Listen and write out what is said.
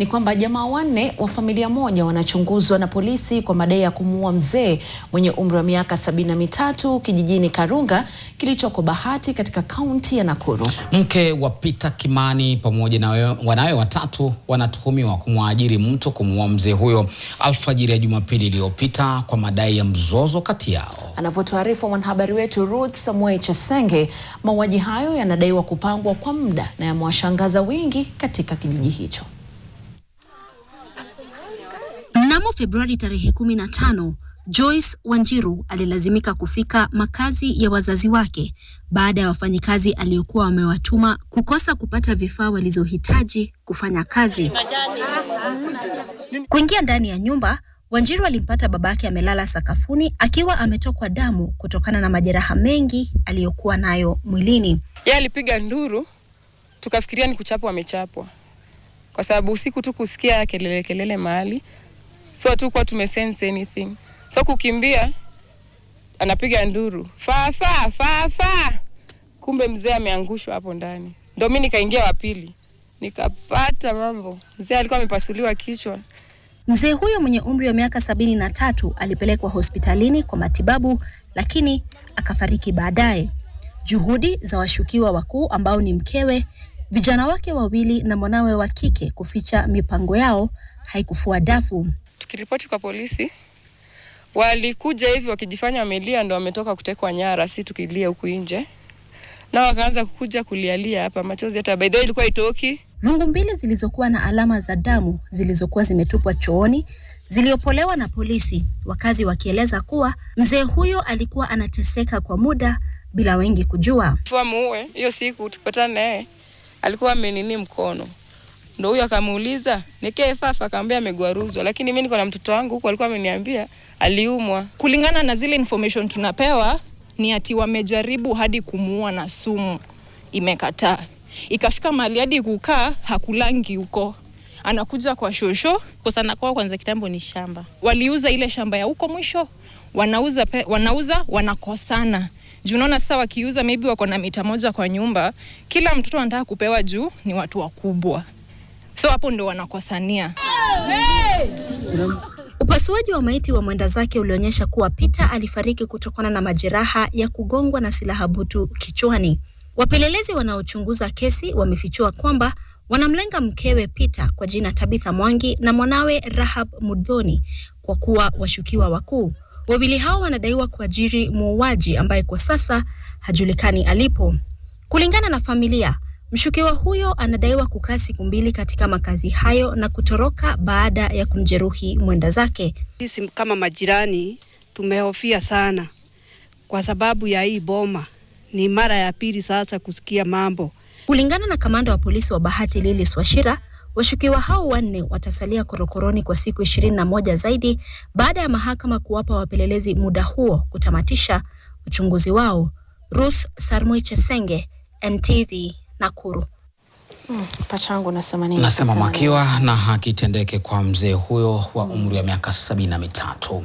ni kwamba jamaa wanne wa familia moja wanachunguzwa na polisi kwa madai ya kumuua mzee mwenye umri wa miaka 73 kijijini Karunga kilichoko Bahati katika kaunti ya Nakuru. Mke wa Peter Kimani pamoja na wanawe watatu wanatuhumiwa kumwajiri mtu kumuua mzee huyo alfajiri ya Jumapili iliyopita kwa madai ya mzozo kati yao. Anavyotuarifu mwanahabari wetu Ruth Samuel Chesenge, mauaji hayo yanadaiwa kupangwa kwa muda na yamewashangaza wengi katika kijiji hicho. Mnamo Februari tarehe 15, Joyce Wanjiru alilazimika kufika makazi ya wazazi wake baada ya wafanyikazi aliokuwa wamewatuma kukosa kupata vifaa walizohitaji kufanya kazi. Kuingia ndani ya nyumba, Wanjiru alimpata babake amelala sakafuni akiwa ametokwa damu kutokana na majeraha mengi aliyokuwa nayo mwilini. Yeye alipiga nduru, tukafikiria ni kuchapwa amechapwa. Kwa sababu usiku tu kusikia kelele mahali. So tu kwa tumesense anything. So kukimbia anapiga nduru. Fa. Kumbe mzee ameangushwa hapo ndani. Ndio mimi nikaingia wa pili. Nikapata mambo. Mzee alikuwa amepasuliwa kichwa. Mzee huyo mwenye umri wa miaka 73 alipelekwa hospitalini kwa matibabu lakini akafariki baadaye. Juhudi za washukiwa wakuu ambao ni mkewe, vijana wake wawili na mwanawe wa kike kuficha mipango yao haikufua dafu. Tukiripoti kwa polisi, walikuja hivi wakijifanya wamelia ndio wametoka kutekwa nyara, si tukilia huku nje. Na wakaanza kukuja kulialia hapa, machozi hata by the way ilikuwa itoki. Rungu mbili zilizokuwa na alama za damu zilizokuwa zimetupwa chooni ziliopolewa na polisi, wakazi wakieleza kuwa mzee huyo alikuwa anateseka kwa muda bila wengi kujua. Muue hiyo siku tupatane naye alikuwa amenini mkono. Ndio huyo akamuuliza, "Nikee fafa?" Akamwambia amegwaruzwa, lakini mimi niko na mtoto wangu huko alikuwa ameniambia aliumwa. Kulingana na zile information tunapewa ni ati wamejaribu hadi kumuua na sumu imekataa. Ikafika mahali hadi kukaa hakulangi huko. Anakuja kwa shosho, kwa sana kwa kwanza kitambo ni shamba. Waliuza ile shamba ya huko mwisho, wanauza wanakosana. Juu unaona sasa wakiuza maybe wako na mita moja kwa nyumba, kila mtoto anataka kupewa juu ni watu wakubwa. So hapo ndio wanakosania. Upasuaji wa maiti wa mwenda zake ulionyesha kuwa Peter alifariki kutokana na majeraha ya kugongwa na silaha butu kichwani. Wapelelezi wanaochunguza kesi wamefichua kwamba wanamlenga mkewe Peter kwa jina Tabitha Mwangi na mwanawe Rahab Mudhoni kwa kuwa washukiwa wakuu. Wawili hao wanadaiwa kuajiri muuaji ambaye kwa sasa hajulikani alipo. Kulingana na familia, mshukiwa huyo anadaiwa kukaa siku 2 katika makazi hayo na kutoroka baada ya kumjeruhi mwenda zake. Sisi kama majirani tumehofia sana kwa sababu ya hii boma. Ni mara ya pili sasa kusikia mambo. Kulingana na kamanda wa polisi wa Bahati Lilis Wachira, washukiwa hao wanne watasalia korokoroni kwa siku 21 zaidi baada ya mahakama kuwapa wapelelezi muda huo kutamatisha uchunguzi wao. Ruth Samuel Chesenge, NTV, Nakuru. Pachangu nasema makiwa na haki tendeke kwa mzee huyo wa umri wa miaka 73.